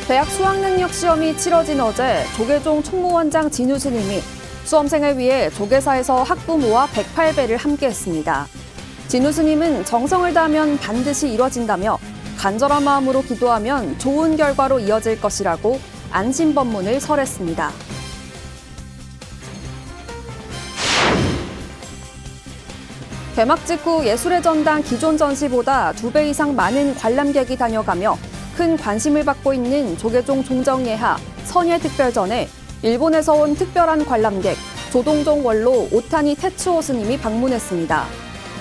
대학 수학능력 시험이 치러진 어제 조계종 총무원장 진우 스님이 수험생을 위해 조계사에서 학부모와 108배를 함께했습니다. 진우 스님은 정성을 다하면 반드시 이뤄진다며 간절한 마음으로 기도하면 좋은 결과로 이어질 것이라고 안심법문을 설했습니다. 개막 직후 예술의 전당 기존 전시보다 2배 이상 많은 관람객이 다녀가며 큰 관심을 받고 있는 조계종 종정예하 선예특별전에 일본에서 온 특별한 관람객 조동종 원로 오타니 테츠오 스님이 방문했습니다.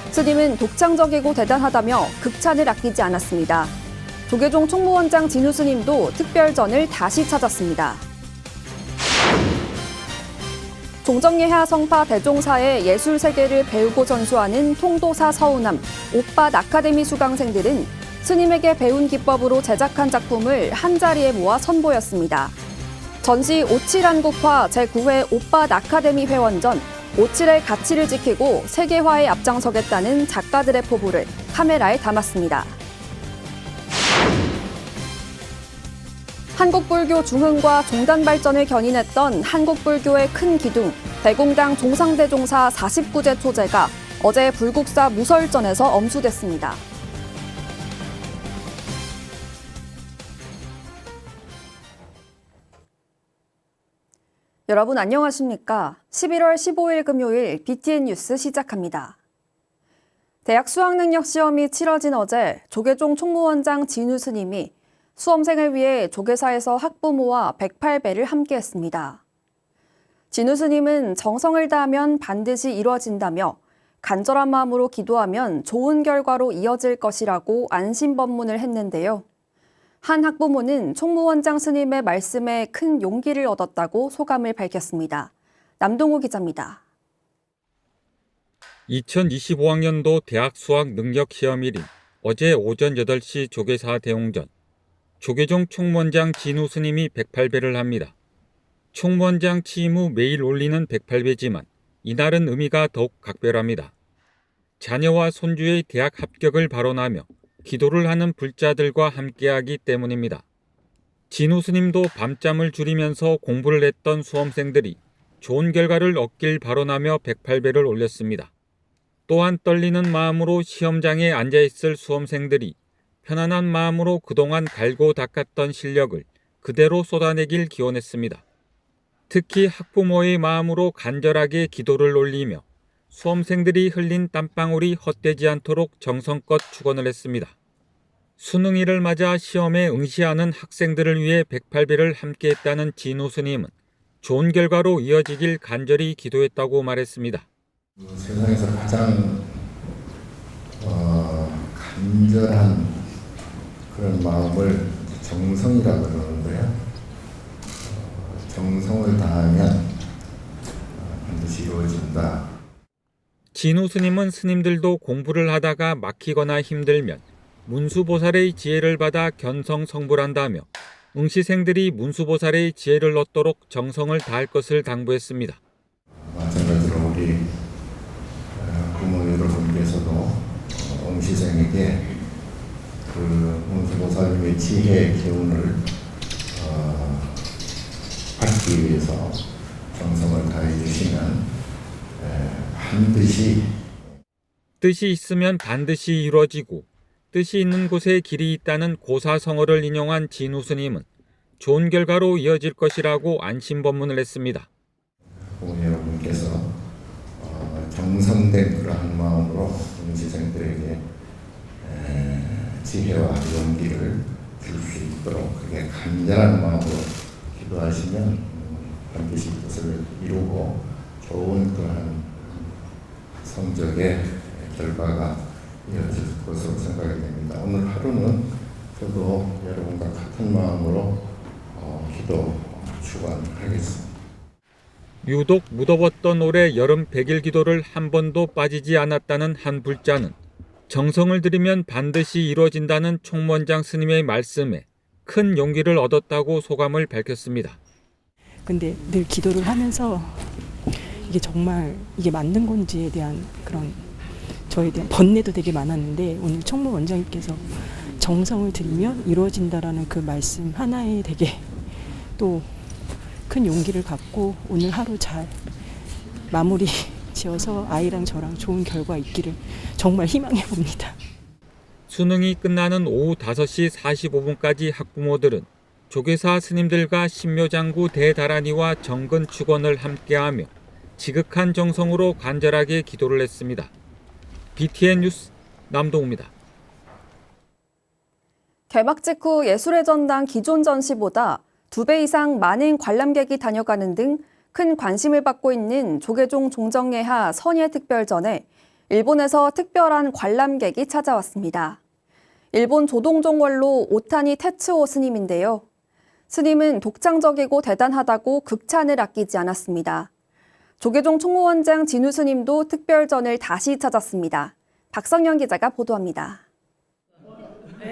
스님은 독창적이고 대단하다며 극찬을 아끼지 않았습니다. 조계종 총무원장 진우 스님도 특별전을 다시 찾았습니다. 종정예하 성파 대종사의 예술 세계를 배우고 전수하는 통도사 서우남 옷밭 아카데미 수강생들은 스님에게 배운 기법으로 제작한 작품을 한자리에 모아 선보였습니다. 전시 오칠한국화 제9회 옷밭 아카데미 회원전 오칠의 가치를 지키고 세계화에 앞장서겠다는 작가들의 포부를 카메라에 담았습니다. 한국불교 중흥과 종단 발전을 견인했던 한국불교의 큰 기둥 대공당 종상대종사 49제 초제가 어제 불국사 무설전에서 엄수됐습니다. 여러분 안녕하십니까? 11월 15일 금요일 BTN 뉴스 시작합니다. 대학 수학능력 시험이 치러진 어제 조계종 총무원장 진우 스님이 수험생을 위해 조계사에서 학부모와 108배를 함께했습니다. 진우 스님은 정성을 다하면 반드시 이뤄진다며 간절한 마음으로 기도하면 좋은 결과로 이어질 것이라고 안심법문을 했는데요. 한 학부모는 총무원장 스님의 말씀에 큰 용기를 얻었다고 소감을 밝혔습니다. 남동호 기자입니다. 2025학년도 대학 수학 능력 시험일인 어제 오전 8시 조계사 대웅전. 조계종 총무원장 진우 스님이 108배를 합니다. 총무원장 취임 후 매일 올리는 108배지만 이날은 의미가 더욱 각별합니다. 자녀와 손주의 대학 합격을 발언하며 기도를 하는 불자들과 함께하기 때문입니다. 진우 스님도 밤잠을 줄이면서 공부를 했던 수험생들이 좋은 결과를 얻길 발언하며 108배를 올렸습니다. 또한 떨리는 마음으로 시험장에 앉아있을 수험생들이 편안한 마음으로 그동안 갈고 닦았던 실력을 그대로 쏟아내길 기원했습니다. 특히 학부모의 마음으로 간절하게 기도를 올리며 수험생들이 흘린 땀방울이 헛되지 않도록 정성껏 축원을 했습니다. 수능일을 맞아 시험에 응시하는 학생들을 위해 108배를 함께했다는 진우 스님은 좋은 결과로 이어지길 간절히 기도했다고 말했습니다. 세상에서 가장 간절한 그런 마음을 정성이라고 그러는데요. 정성을 다하면 반드시 이루어진다. 진우 스님은 스님들도 공부를 하다가 막히거나 힘들면 문수보살의 지혜를 받아 견성성불한다며 응시생들이 문수보살의 지혜를 얻도록 정성을 다할 것을 당부했습니다. 마찬가지로 우리 부모 여러분께서도 응시생에게 그 문수보살님의 지혜의 기운을 받기 위해서 정성을 다해 주시면 반드시 뜻이 있으면 반드시 이루어지고 뜻이 있는 곳에 길이 있다는 고사성어를 인용한 진우 스님은 좋은 결과로 이어질 것이라고 안심법문을 했습니다. 부모 여러분께서 정성된 그러한 마음으로 응시생들에게 지혜와 용기를 줄 수 있도록 그게 간절한 마음으로 기도하시면 반드시 뜻을 이루고 좋은 그러한 성적의 결과가 이어질 것으로 생각이 됩니다. 오늘 하루는 저도 여러분과 같은 마음으로 기도 축원하겠습니다. 유독 무더웠던 올해 여름 100일 기도를 한 번도 빠지지 않았다는 한 불자는 정성을 들이면 반드시 이루어진다는 총무원장 스님의 말씀에 큰 용기를 얻었다고 소감을 밝혔습니다. 근데 늘 기도를 하면서 이게 정말 이게 맞는 건지에 대한 그런 저에 대한 번뇌도 되게 많았는데 오늘 총무원장님께서 정성을 들이면 이루어진다라는 그 말씀 하나에 되게 또 큰 용기를 갖고 오늘 하루 잘 마무리 지어서 아이랑 저랑 좋은 결과 있기를 정말 희망해 봅니다. 수능이 끝나는 오후 5시 45분까지 학부모들은 조계사 스님들과 신묘장구 대다란이와 정근 축원을 함께하며 지극한 정성으로 간절하게 기도를 했습니다. BTN 뉴스 남동우입니다. 개막 직후 예술의 전당 기존 전시보다 2배 이상 많은 관람객이 다녀가는 등 큰 관심을 받고 있는 조계종 종정예하 선예특별전에 일본에서 특별한 관람객이 찾아왔습니다. 일본 조동종 원로 오타니 테츠오 스님인데요. 스님은 독창적이고 대단하다고 극찬을 아끼지 않았습니다. 조계종 총무원장 진우 스님도 특별전을 다시 찾았습니다. 박성현 기자가 보도합니다.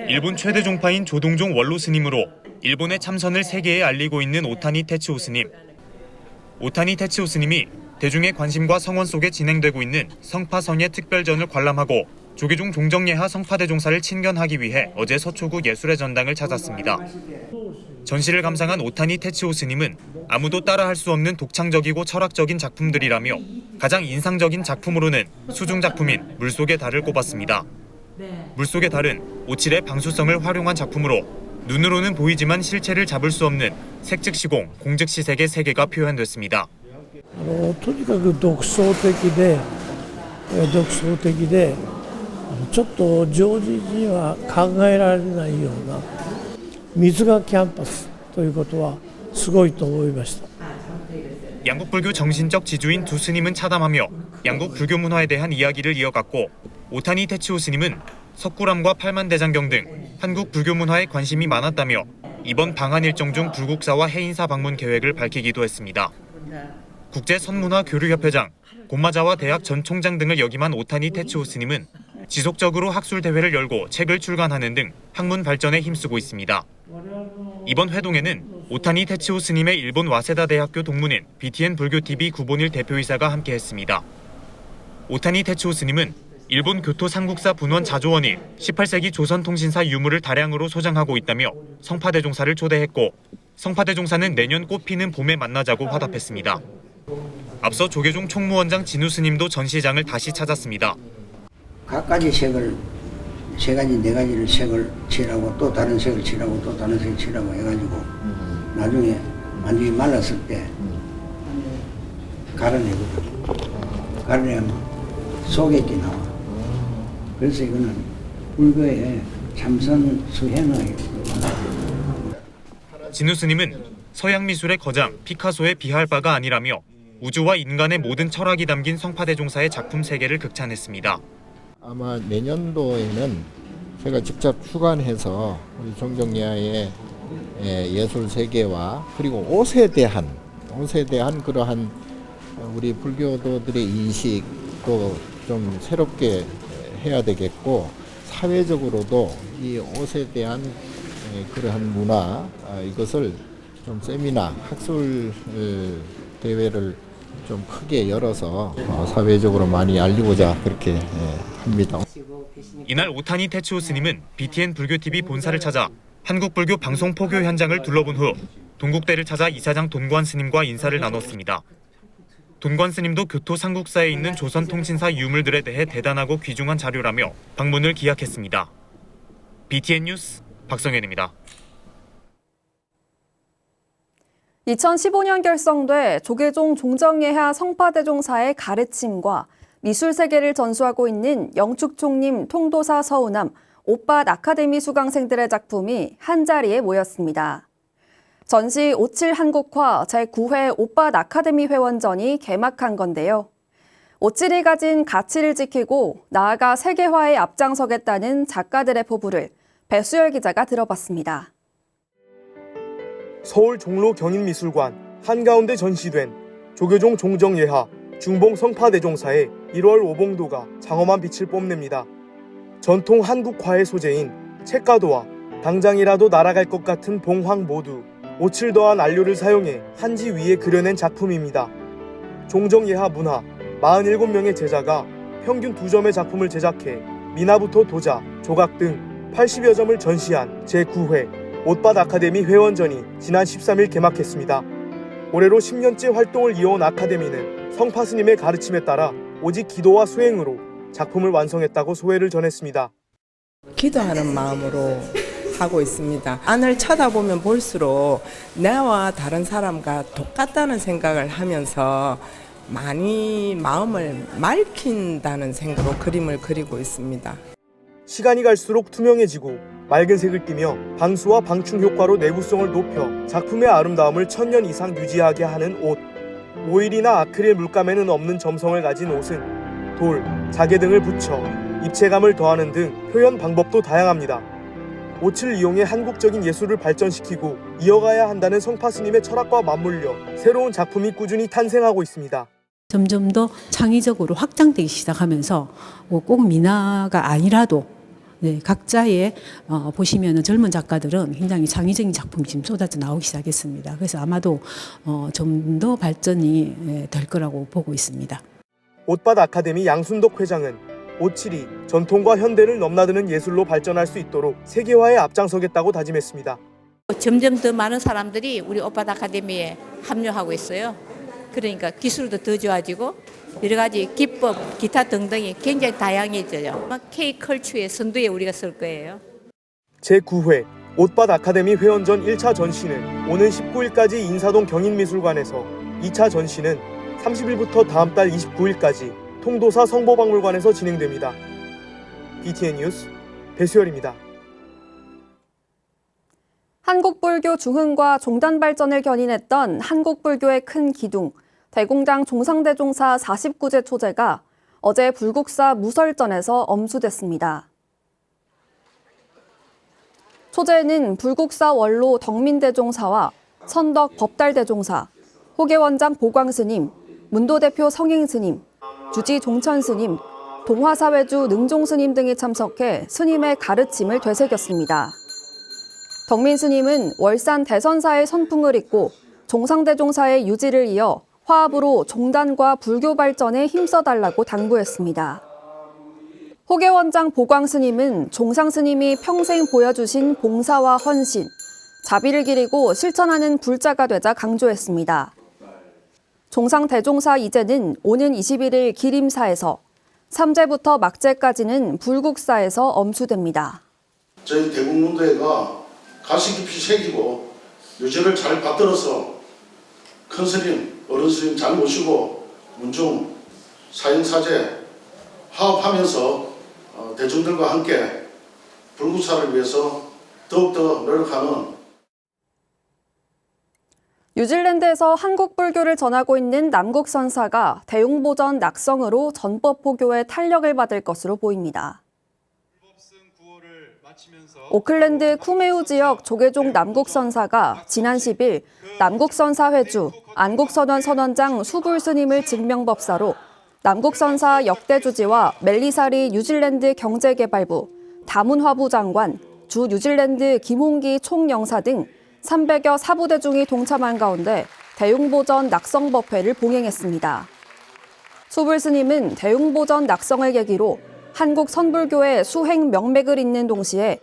일본 최대 종파인 조동종 원로 스님으로 일본의 참선을 세계에 알리고 있는 오타니 테츠오 스님. 오타니 테츠오 스님이 대중의 관심과 성원 속에 진행되고 있는 성파선예 특별전을 관람하고 조계종 종정예하 성파대종사를 친견하기 위해 어제 서초구 예술의 전당을 찾았습니다. 전시를 감상한 오타니 테츠오 스님은 아무도 따라할 수 없는 독창적이고 철학적인 작품들이라며 가장 인상적인 작품으로는 수중 작품인 물속의 달을 꼽았습니다. 물속의 달은 오칠의 방수성을 활용한 작품으로 눈으로는 보이지만 실체를 잡을 수 없는 색즉시공, 공즉시색의 세계가 표현됐습니다. とにかく独創的でちょっと常人には考えられないような水がキャンパスということはすごいと思いました。 양국 불교 정신적 지주인 두 스님은 차담하며 양국 불교 문화에 대한 이야기를 이어갔고 오타니 테츠오 스님은 석굴암과 팔만대장경 등 한국 불교 문화에 관심이 많았다며 이번 방한 일정 중 불국사와 해인사 방문 계획을 밝히기도 했습니다. 국제선문화교류협회장, 곤마자와 대학 전 총장 등을 역임한 오타니 테츠오 스님은 지속적으로 학술 대회를 열고 책을 출간하는 등 학문 발전에 힘쓰고 있습니다. 이번 회동에는 오타니 테츠오 스님의 일본 와세다 대학교 동문인 BTN 불교TV 구본일 대표이사가 함께했습니다. 오타니 테츠오 스님은 일본 교토 삼국사 분원 자조원이 18세기 조선통신사 유물을 다량으로 소장하고 있다며 성파대종사를 초대했고 성파대종사는 내년 꽃피는 봄에 만나자고 화답했습니다. 앞서 조계종 총무원장 진우 스님도 전시장을 다시 찾았습니다. 각가지 색을 세 가지 네 가지를 색을 칠하고 또 다른 색을 칠하고 또 다른 색을 칠하고 해가지고 나중에 완전히 말랐을 때 갈아내거든. 갈아내면 속에 게 나와. 그래서 이거는 불교의 참선 수행의 진우 스님은 서양 미술의 거장 피카소에 비할 바가 아니라며 우주와 인간의 모든 철학이 담긴 성파대종사의 작품 세계를 극찬했습니다. 아마 내년도에는 제가 직접 출간해서 우리 종정예하의 예술 세계와 그리고 옷에 대한 그러한 우리 불교도들의 인식도 좀 새롭게 해야 되겠고 사회적으로도 이 옷에 대한 그러한 문화 이것을 좀 세미나 학술 대회를 좀 크게 열어서 사회적으로 많이 알리고자 그렇게 합니다. 이날 오타니 테츠오 스님은 BTN 불교TV 본사를 찾아 한국불교 방송 포교 현장을 둘러본 후 동국대를 찾아 이사장 돈관 스님과 인사를 나눴습니다. 돈관 스님도 교토 삼국사에 있는 조선통신사 유물들에 대해 대단하고 귀중한 자료라며 방문을 기약했습니다. BTN 뉴스 박성현입니다. 2015년 결성돼 조계종 종정예하 성파대종사의 가르침과 미술 세계를 전수하고 있는 영축총림 통도사 서우남 옷밭 아카데미 수강생들의 작품이 한자리에 모였습니다. 전시 57 한국화 제9회 옷밭 아카데미 회원전이 개막한 건데요. 옷질이 가진 가치를 지키고 나아가 세계화에 앞장서겠다는 작가들의 포부를 배수열 기자가 들어봤습니다. 서울 종로 경인미술관 한가운데 전시된 조계종 종정예하 중봉 성파대종사의 1월 오봉도가 장엄한 빛을 뽐냅니다. 전통 한국화의 소재인 책가도와 당장이라도 날아갈 것 같은 봉황 모두 오칠 더한 안료를 사용해 한지 위에 그려낸 작품입니다. 종정예하 문화 47명의 제자가 평균 2점의 작품을 제작해 미나부터 도자, 조각 등 80여 점을 전시한 제9회 옷밭 아카데미 회원전이 지난 13일 개막했습니다. 올해로 10년째 활동을 이어온 아카데미는 성파 스님의 가르침에 따라 오직 기도와 수행으로 작품을 완성했다고 소회를 전했습니다. 기도하는 마음으로 하고 있습니다. 안을 쳐다보면 볼수록 나와 다른 사람과 똑같다는 생각을 하면서 많이 마음을 맑힌다는 생각으로 그림을 그리고 있습니다. 시간이 갈수록 투명해지고 맑은 색을 띠며 방수와 방충 효과로 내구성을 높여 작품의 아름다움을 1000년 이상 유지하게 하는 옷. 오일이나 아크릴 물감에는 없는 점성을 가진 옷은 돌, 자개 등을 붙여 입체감을 더하는 등 표현 방법도 다양합니다. 옷을 이용해 한국적인 예술을 발전시키고 이어가야 한다는 성파 스님의 철학과 맞물려 새로운 작품이 꾸준히 탄생하고 있습니다. 점점 더 창의적으로 확장되기 시작하면서 꼭 미나가 아니라도 각자의 보시면 젊은 작가들은 굉장히 창의적인 작품이 지금 쏟아져 나오기 시작했습니다. 그래서 아마도 좀 더 발전이 될 거라고 보고 있습니다. 옷밭 아카데미 양순덕 회장은 오칠이 전통과 현대를 넘나드는 예술로 발전할 수 있도록 세계화에 앞장서겠다고 다짐했습니다. 점점 더 많은 사람들이 우리 옷밭 아카데미에 합류하고 있어요. 그러니까 기술도 더 좋아지고 여러 가지 기법, 기타 등등이 굉장히 다양해져요. K컬처의 선두에 우리가 설 거예요. 제9회 옷밭 아카데미 회원전 1차 전시는 오는 19일까지 인사동 경인미술관에서 2차 전시는 30일부터 다음 달 29일까지 통도사 성보박물관에서 진행됩니다. BTN 뉴스 배수열입니다. 한국불교 중흥과 종단 발전을 견인했던 한국불교의 큰 기둥, 대공당 종상대종사 49제 초제가 어제 불국사 무설전에서 엄수됐습니다. 초제에는 불국사 원로 덕민대종사와 선덕 법달대종사, 호계원장 보광스님, 문도대표 성행스님, 주지 종천스님, 동화사회주 능종스님 등이 참석해 스님의 가르침을 되새겼습니다. 덕민 스님은 월산 대선사의 선풍을 잇고 종상대종사의 유지를 이어 화합으로 종단과 불교 발전에 힘써달라고 당부했습니다. 호계원장 보광 스님은 종상 스님이 평생 보여주신 봉사와 헌신, 자비를 기리고 실천하는 불자가 되자 강조했습니다. 종상대종사 이제는 오는 21일 기림사에서 3제부터 막제까지는 불국사에서 엄수됩니다. 저희 대국문도회가 가시 깊이 새기고 유지를 잘 받들어서 큰 스님, 어른 스님 잘 모시고 문중, 사형사제 화합하면서 대중들과 함께 불국사를 위해서 더욱더 노력하는 뉴질랜드에서 한국 불교를 전하고 있는 남국선사가 대웅보전 낙성으로 전법 포교의 탄력을 받을 것으로 보입니다. 오클랜드 쿠메우 지역 조계종 남국선사가 지난 10일 남국선사 회주, 안국선원 선원장 수불스님을 증명법사로 남국선사 역대주지와 멜리사리 뉴질랜드 경제개발부, 다문화부 장관, 주 뉴질랜드 김홍기 총영사 등 300여 사부대중이 동참한 가운데 대웅보전 낙성법회를 봉행했습니다. 수불스님은 대웅보전 낙성을 계기로 한국 선불교의 수행 명맥을 잇는 동시에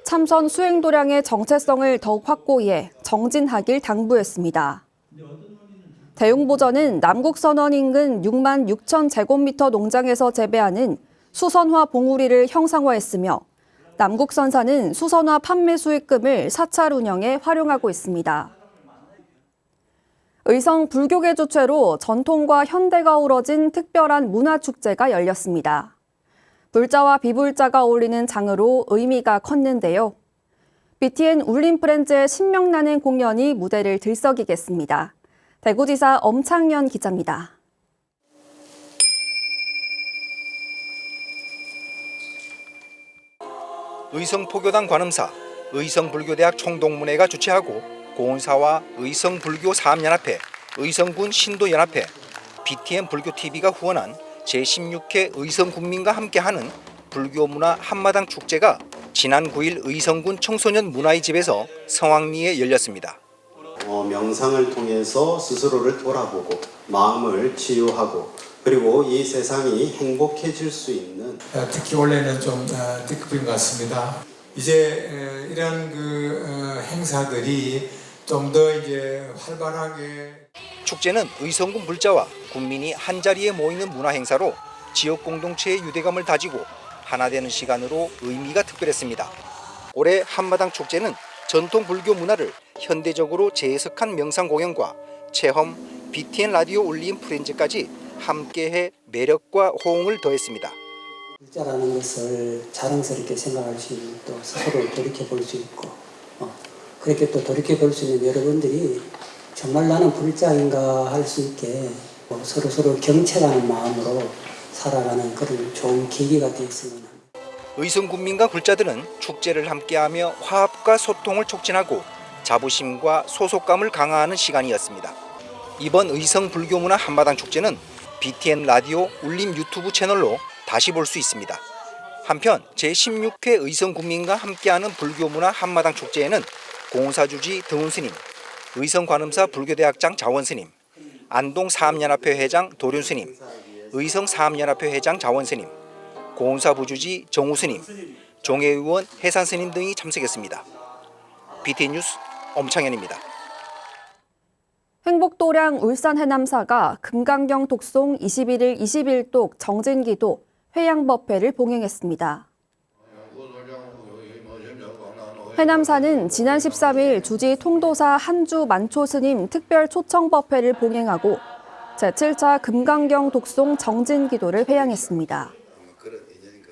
참선 수행도량의 정체성을 더욱 확고히해 정진하길 당부했습니다. 대웅보전은 남국선원 인근 6만 6천 제곱미터 농장에서 재배하는 수선화 봉우리를 형상화했으며 남국선사는 수선화 판매 수익금을 사찰 운영에 활용하고 있습니다. 의성 불교계 주최로 전통과 현대가 어우러진 특별한 문화축제가 열렸습니다. 불자와 비불자가 어울리는 장으로 의미가 컸는데요. BTN 울림프렌즈의 신명나는 공연이 무대를 들썩이겠습니다. 대구지사 엄창현 기자입니다. 의성포교당 관음사, 의성불교대학 총동문회가 주최하고 고은사와 의성불교사업연합회, 의성군 신도연합회, BTN 불교TV가 후원한 제16회 의성군민과 함께하는 불교문화 한마당 축제가 지난 9일 의성군 청소년 문화의 집에서 성황리에 열렸습니다. 명상을 통해서 스스로를 돌아보고 마음을 치유하고 그리고 이 세상이 행복해질 수 있는 특히 올해는 좀 특별인 것 같습니다. 이제 이런 행사들이 좀 더 이제 활발하게. 축제는 의성군 불자와 군민이 한자리에 모이는 문화 행사로 지역 공동체의 유대감을 다지고 하나 되는 시간으로 의미가 특별했습니다. 올해 한마당 축제는 전통 불교 문화를 현대적으로 재해석한 명상 공연과 체험, BTN 라디오 울림 프렌즈까지 함께해 매력과 호응을 더했습니다. 불자라는 것을 자랑스럽게 생각할 수 있는, 또 스스로를 돌이켜볼 수 있고 그렇게 또 돌이켜볼 수 있는 여러분들이 정말 나는 불자인가 할 수 있게 서로 경책하는 마음으로 살아가는 그런 좋은 계기가 되었으면 합니다. 의성 군민과 불자들은 축제를 함께하며 화합과 소통을 촉진하고 자부심과 소속감을 강화하는 시간이었습니다. 이번 의성 불교문화 한마당 축제는 BTN 라디오 울림 유튜브 채널로 다시 볼 수 있습니다. 한편 제16회 의성 군민과 함께하는 불교문화 한마당 축제에는 공사주지 등운스님, 의성관음사 불교대학장 자원스님, 안동 사암연합회 회장 도륜스님, 의성 사암연합회 회장 자원스님, 고운사부주지 정우스님, 종회의원 해산스님 등이 참석했습니다. BTN 뉴스 엄창현입니다. 행복도량 울산 해남사가 금강경 독송 21일 21독 정진기도 회양법회를 봉행했습니다. 해남사는 지난 13일 주지 통도사 한주 만초스님 특별 초청법회를 봉행하고 제7차 금강경 독송 정진기도를 회양했습니다.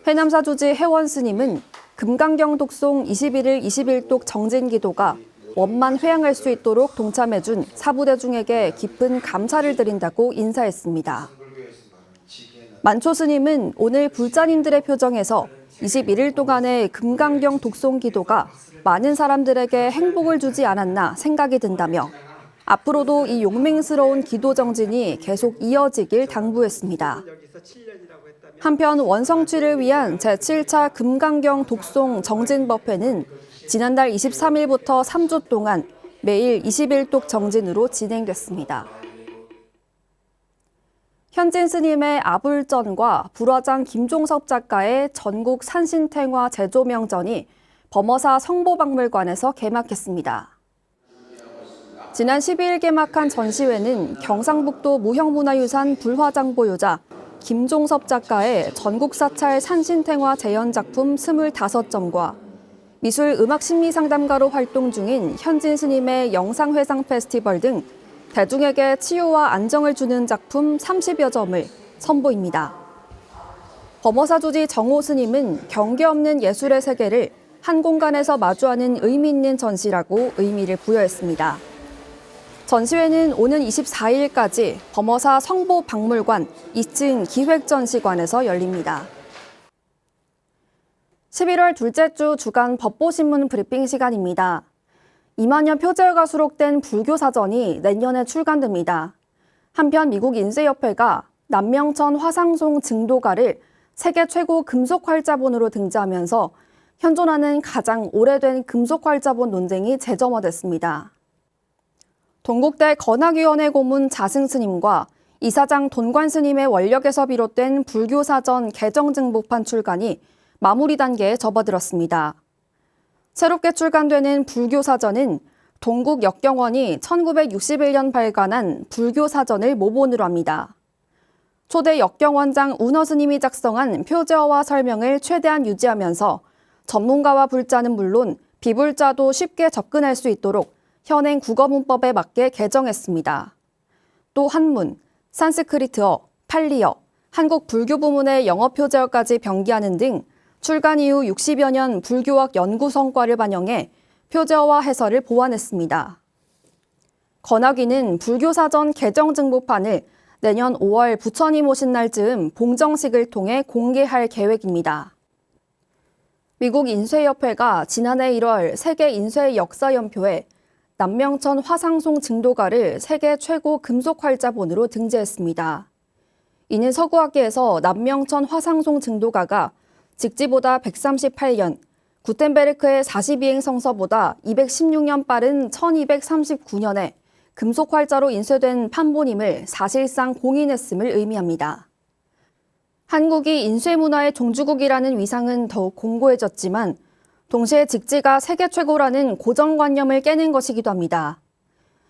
해남사 주지 해원스님은 금강경 독송 21일 21독 정진기도가 원만 회양할 수 있도록 동참해준 사부대중에게 깊은 감사를 드린다고 인사했습니다. 만초 스님은 오늘 불자님들의 표정에서 21일 동안의 금강경 독송 기도가 많은 사람들에게 행복을 주지 않았나 생각이 든다며 앞으로도 이 용맹스러운 기도 정진이 계속 이어지길 당부했습니다. 한편 원성취를 위한 제7차 금강경 독송 정진법회는 지난달 23일부터 3주 동안 매일 21독 정진으로 진행됐습니다. 현진 스님의 아불전과 불화장 김종섭 작가의 전국 산신탱화 재조명전이 범어사 성보박물관에서 개막했습니다. 지난 12일 개막한 전시회는 경상북도 무형문화유산 불화장 보유자 김종섭 작가의 전국 사찰 산신탱화 재현작품 25점과 미술 음악 심리 상담가로 활동 중인 현진 스님의 영상회상 페스티벌 등 대중에게 치유와 안정을 주는 작품 30여 점을 선보입니다. 범어사 주지 정호 스님은 경계 없는 예술의 세계를 한 공간에서 마주하는 의미 있는 전시라고 의미를 부여했습니다. 전시회는 오는 24일까지 범어사 성보박물관 2층 기획전시관에서 열립니다. 11월 둘째 주 주간 법보신문 브리핑 시간입니다. 2만여 표제어가 수록된 불교사전이 내년에 출간됩니다. 한편 미국 인쇄협회가 남명천 화상송 증도가를 세계 최고 금속활자본으로 등재하면서 현존하는 가장 오래된 금속활자본 논쟁이 재점화됐습니다. 동국대 건학위원회 고문 자승스님과 이사장 돈관스님의 원력에서 비롯된 불교사전 개정증보판 출간이 마무리 단계에 접어들었습니다. 새롭게 출간되는 불교사전은 동국 역경원이 1961년 발간한 불교사전을 모본으로 합니다. 초대 역경원장 운허스님이 작성한 표제어와 설명을 최대한 유지하면서 전문가와 불자는 물론 비불자도 쉽게 접근할 수 있도록 현행 국어문법에 맞게 개정했습니다. 또 한문, 산스크리트어, 팔리어, 한국 불교 부문의 영어 표제어까지 병기하는 등 출간 이후 60여 년 불교학 연구 성과를 반영해 표제어와 해설을 보완했습니다. 건학위는 불교사전 개정증보판을 내년 5월 부처님 오신 날 즈음 봉정식을 통해 공개할 계획입니다. 미국 인쇄협회가 지난해 1월 세계 인쇄 역사연표에 남명천 화상송 증도가를 세계 최고 금속활자본으로 등재했습니다. 이는 서구학계에서 남명천 화상송 증도가가 직지보다 138년, 구텐베르크의 42행 성서보다 216년 빠른 1239년에 금속활자로 인쇄된 판본임을 사실상 공인했음을 의미합니다. 한국이 인쇄문화의 종주국이라는 위상은 더욱 공고해졌지만 동시에 직지가 세계 최고라는 고정관념을 깨는 것이기도 합니다.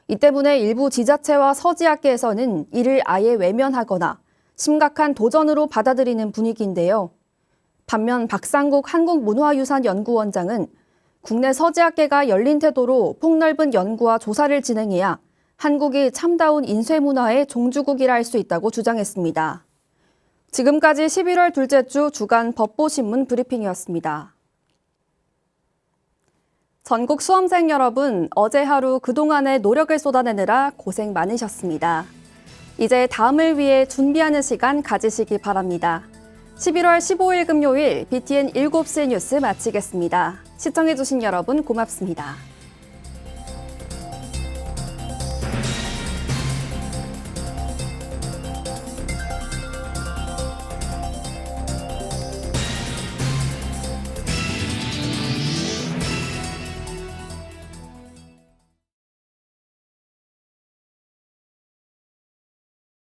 이 때문에 일부 지자체와 서지학계에서는 이를 아예 외면하거나 심각한 도전으로 받아들이는 분위기인데요. 반면 박상국 한국문화유산연구원장은 국내 서지학계가 열린 태도로 폭넓은 연구와 조사를 진행해야 한국이 참다운 인쇄문화의 종주국이라 할 수 있다고 주장했습니다. 지금까지 11월 둘째 주 주간 법보신문 브리핑이었습니다. 전국 수험생 여러분, 어제 하루 그동안의 노력을 쏟아내느라 고생 많으셨습니다. 이제 다음을 위해 준비하는 시간 가지시기 바랍니다. 11월 15일 금요일 BTN 7시 뉴스 마치겠습니다. 시청해주신 여러분 고맙습니다.